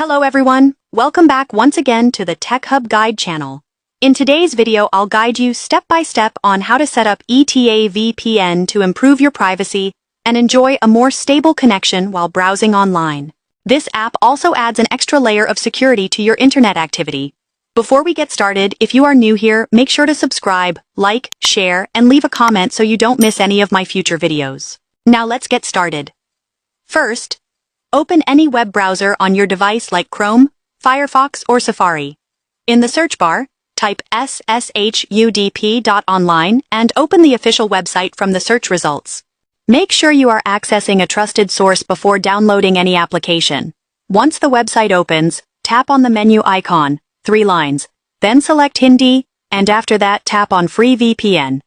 Hello everyone, welcome back once again to the Tech Hub Guide channel. In today's video, I'll guide you step by step on how to set up ETA VPN to improve your privacy and enjoy a more stable connection while browsing online. This app also adds an extra layer of security to your internet activity. Before we get started, if you are new here, make sure to subscribe, like, share, and leave a comment so you don't miss any of my future videos. Now let's get started. First, open any web browser on your device like Chrome, Firefox, or Safari. In the search bar, type sshudp.online and open the official website from the search results. Make sure you are accessing a trusted source before downloading any application. Once the website opens, tap on the menu icon, 3 lines, then select Hindi, and after that tap on Free VPN.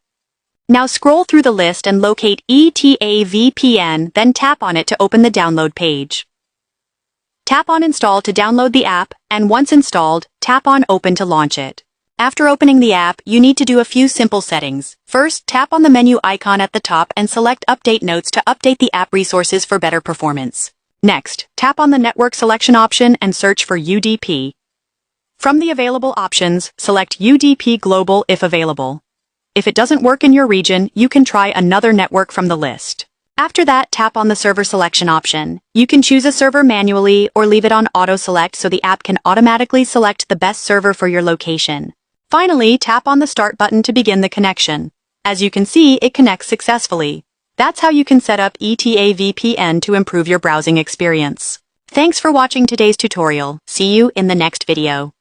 Now scroll through the list and locate ETA VPN, then tap on it to open the download page. Tap on Install to download the app, and once installed, tap on Open to launch it. After opening the app, you need to do a few simple settings. First, tap on the menu icon at the top and select Update Notes to update the app resources for better performance. Next, tap on the Network Selection option and search for UDP. From the available options, select UDP Global if available. If it doesn't work in your region, you can try another network from the list. After that, tap on the Server Selection option. You can choose a server manually or leave it on auto-select so the app can automatically select the best server for your location. Finally, tap on the Start button to begin the connection. As you can see, it connects successfully. That's how you can set up ETA VPN to improve your browsing experience. Thanks for watching today's tutorial. See you in the next video.